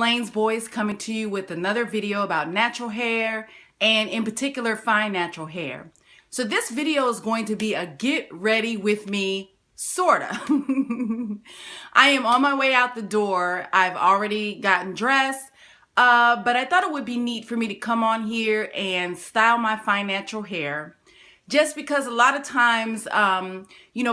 Lane's Voice, coming to you with another video about natural hair, and in particular fine natural hair. So this video is going to be a get ready with me sorta. I am on my way out the door. I've already gotten dressed, but I thought it would be neat for me to come on here and style my fine natural hair. Just because a lot of times,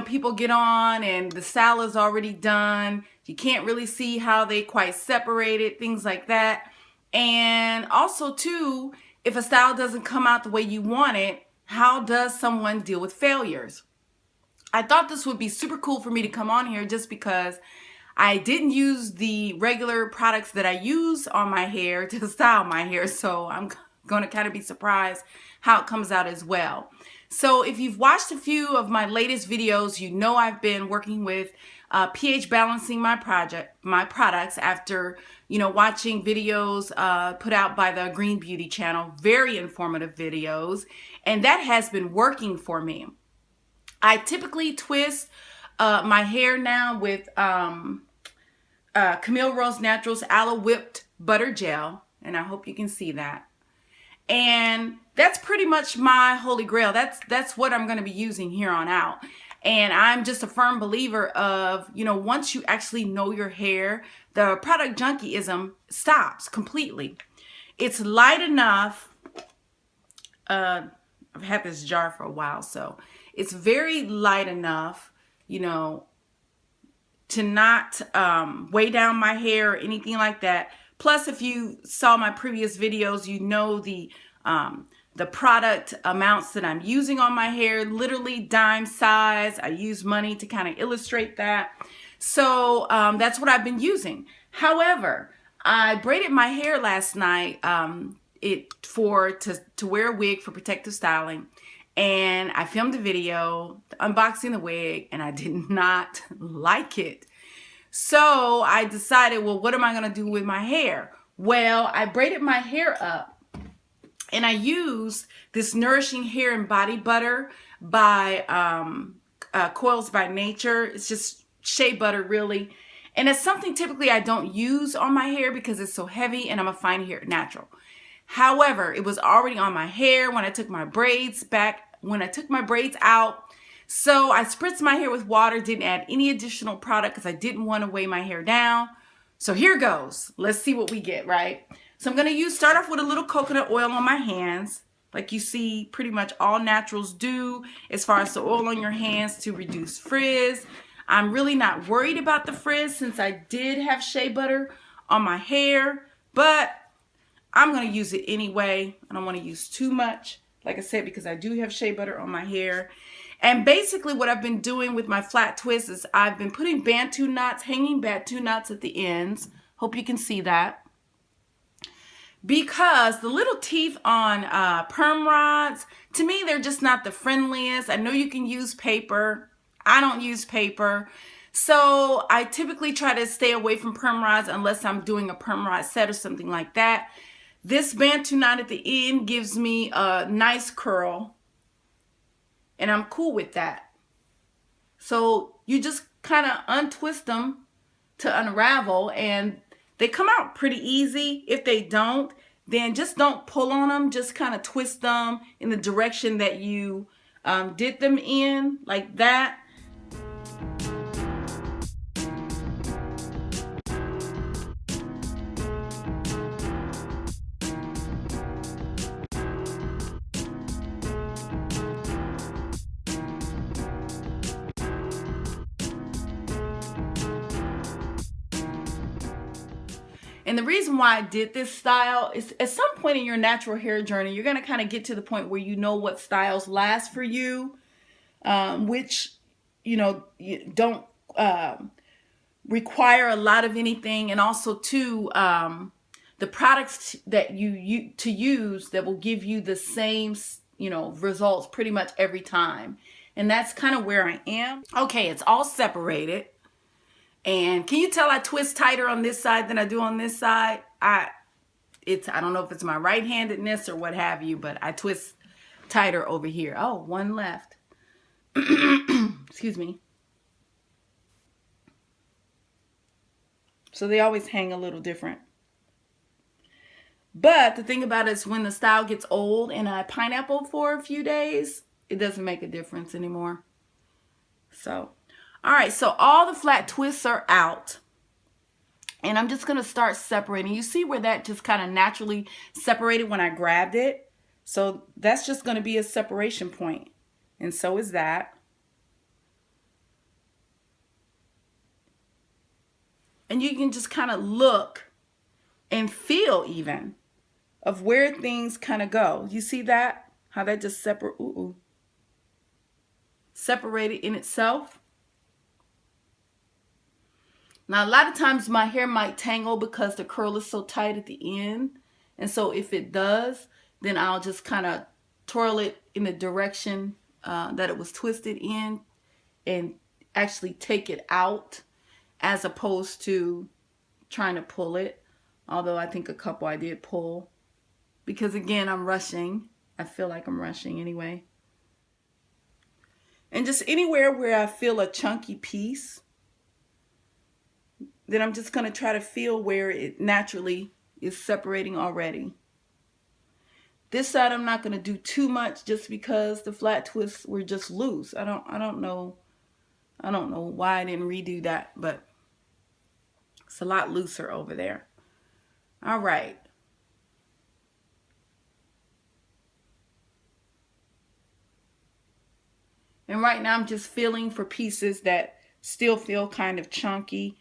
people get on and the style is already done. You can't really see how they quite separate it, things like that. And also too, if a style doesn't come out the way you want it, how does someone deal with failures? I thought this would be super cool for me to come on here just because I didn't use the regular products that I use on my hair to style my hair. So I'm going to kind of be surprised how it comes out as well. So if you've watched a few of my latest videos, you know I've been working with pH balancing my products after, watching videos put out by the Green Beauty channel, very informative videos, and that has been working for me. I typically twist my hair now with Camille Rose Naturals Aloe Whipped Butter Gel, and I hope you can see that. And that's pretty much my holy grail. That's what I'm going to be using here on out. And I'm just a firm believer of, once you actually know your hair, the product junkieism stops completely. It's light enough. I've had this jar for a while, so it's very light enough, to not weigh down my hair or anything like that. Plus, if you saw my previous videos, you know the product amounts that I'm using on my hair, literally dime size. I use money to kind of illustrate that. So that's what I've been using. However, I braided my hair last night to wear a wig for protective styling. And I filmed a video unboxing the wig, and I did not like it. So I decided, well, what am I going to do with my hair? Well, I braided my hair up, and I used this Nourishing Hair and Body Butter by Coils by Nature. It's just shea butter, really. And it's something typically I don't use on my hair because it's so heavy, and I'm a fine hair natural. However, it was already on my hair when I took my braids out. So I spritzed my hair with water, didn't add any additional product because I didn't want to weigh my hair down. So here goes. Let's see what we get, right? So I'm going to start off with a little coconut oil on my hands, like you see pretty much all naturals do as far as the oil on your hands to reduce frizz. I'm really not worried about the frizz since I did have shea butter on my hair, but I'm going to use it anyway. I don't want to use too much, like I said, because I do have shea butter on my hair. And basically what I've been doing with my flat twist is I've been putting Bantu knots, hanging Bantu knots at the ends. Hope you can see that. Because the little teeth on perm rods, to me, they're just not the friendliest. I know you can use paper. I don't use paper. So I typically try to stay away from perm rods unless I'm doing a perm rod set or something like that. This Bantu knot at the end gives me a nice curl. And I'm cool with that. So you just kind of untwist them to unravel, and they come out pretty easy. If they don't, then just don't pull on them. Just kind of twist them in the direction that you did them in, like that. And the reason why I did this style is at some point in your natural hair journey, you're going to kind of get to the point where you know what styles last for you, which, you don't require a lot of anything. And also, too, the products that you use that will give you the same, results pretty much every time. And that's kind of where I am. Okay, it's all separated. And can you tell I twist tighter on this side than I do on this side? I don't know if it's my right-handedness or what have you, but I twist tighter over here. Oh, one left. Excuse me. So they always hang a little different. But the thing about it is when the style gets old and I pineapple for a few days, it doesn't make a difference anymore. So, all right, so all the flat twists are out. And I'm just going to start separating. You see where that just kind of naturally separated when I grabbed it? So that's just going to be a separation point. And so is that. And you can just kind of look and feel even of where things kind of go. You see that? How that just separated in itself. Now, a lot of times my hair might tangle because the curl is so tight at the end. And so if it does, then I'll just kind of twirl it in the direction that it was twisted in and actually take it out as opposed to trying to pull it. Although I think a couple I did pull. Because again, I'm rushing. I feel like I'm rushing anyway. And just anywhere where I feel a chunky piece, then I'm just going to try to feel where it naturally is separating already. This side I'm not going to do too much just because the flat twists were just loose. I don't know why I didn't redo that, but it's a lot looser over there. All right. And right now I'm just feeling for pieces that still feel kind of chunky.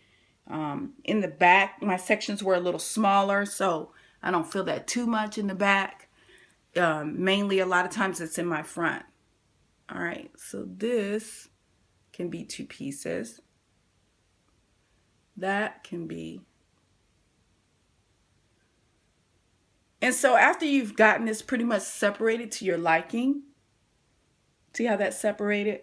In the back, my sections were a little smaller, so I don't feel that too much in the back. Mainly, a lot of times it's in my front. All right, so this can be 2 pieces. That can be. And so after you've gotten this pretty much separated to your liking, see how that's separated?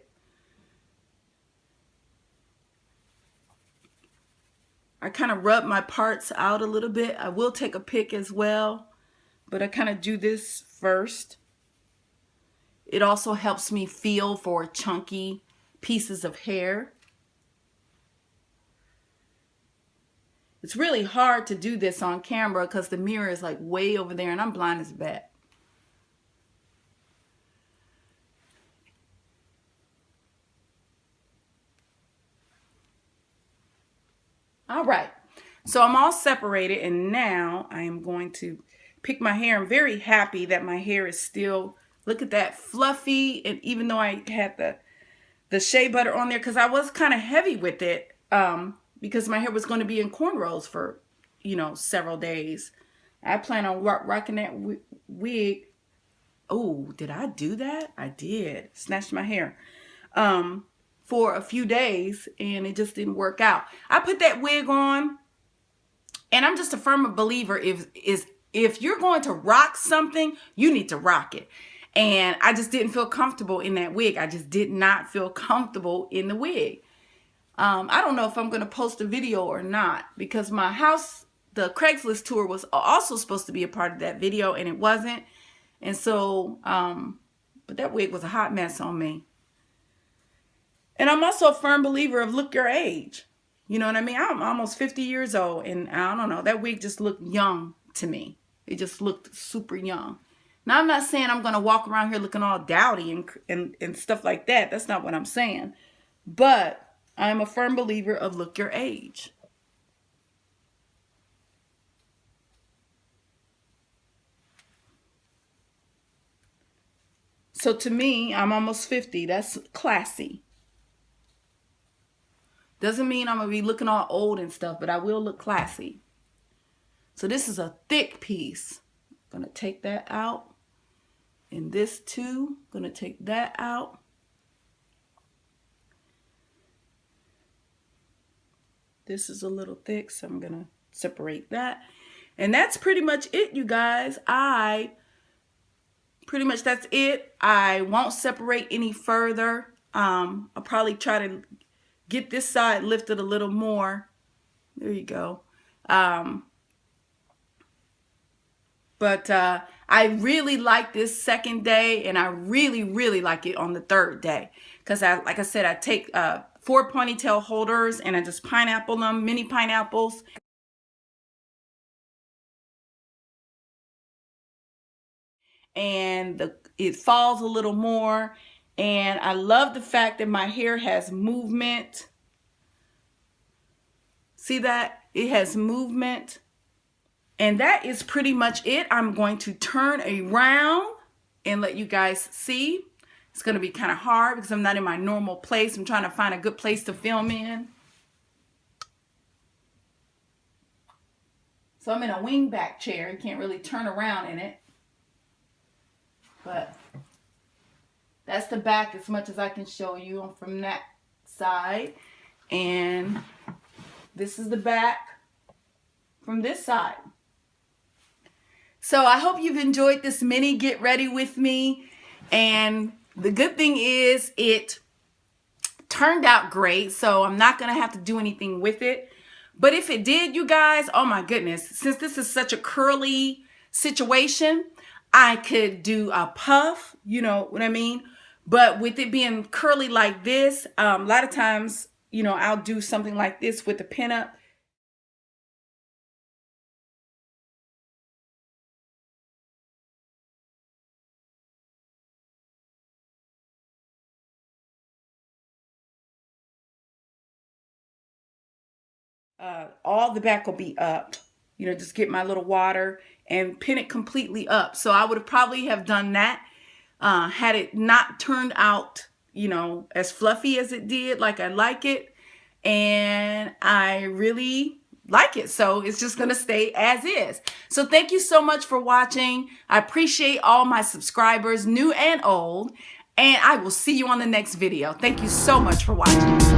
I kind of rub my parts out a little bit. I will take a pick as well, but I kind of do this first. It also helps me feel for chunky pieces of hair. It's really hard to do this on camera because the mirror is like way over there and I'm blind as a bat. All right, so I'm all separated and now I am going to pick my hair. I'm very happy that my hair is still, look at that, fluffy. And even though I had the shea butter on there because I was kind of heavy with it because my hair was going to be in cornrows for, several days. I plan on rocking that wig. Oh, did I do that? I did. Snatched my hair. For a few days and it just didn't work out. I put that wig on and I'm just a firm believer if you're going to rock something, you need to rock it. And I just didn't feel comfortable in that wig. I just did not feel comfortable in the wig. I don't know if I'm going to post a video or not because my house, the Craigslist tour was also supposed to be a part of that video and it wasn't. And so, but that wig was a hot mess on me. And I'm also a firm believer of look your age. You know what I mean? I'm almost 50 years old and I don't know, that wig just looked young to me. It just looked super young. Now, I'm not saying I'm going to walk around here looking all dowdy and stuff like that. That's not what I'm saying. But I'm a firm believer of look your age. So to me, I'm almost 50. That's classy. Doesn't mean I'm going to be looking all old and stuff, but I will look classy. So this is a thick piece. I'm going to take that out. And this too, I'm going to take that out. This is a little thick, so I'm going to separate that. And that's pretty much it, you guys. That's it. I won't separate any further. I'll probably try to get this side lifted a little more. There you go. But I really like this second day, and I really, really like it on the third day. Because, like I said, I take 4 ponytail holders, and I just pineapple them, mini pineapples. and it falls a little more. And I love the fact that my hair has movement. See that? It has movement. And that is pretty much it. I'm going to turn around and let you guys see. It's going to be kind of hard because I'm not in my normal place. I'm trying to find a good place to film in. So I'm in a wingback chair. You can't really turn around in it. But that's the back as much as I can show you from that side. And this is the back from this side. So I hope you've enjoyed this mini get ready with me. And the good thing is it turned out great. So I'm not going to have to do anything with it. But if it did, you guys, oh my goodness, since this is such a curly situation, I could do a puff, you know what I mean? But with it being curly like this, a lot of times, you know, I'll do something like this with the pinup. All the back will be up, you know, just get my little water and pin it completely up. So I would have probably have done that had it not turned out, you know, as fluffy as it did, like I like it. And I really like it. So it's just going to stay as is. So thank you so much for watching. I appreciate all my subscribers, new and old. And I will see you on the next video. Thank you so much for watching.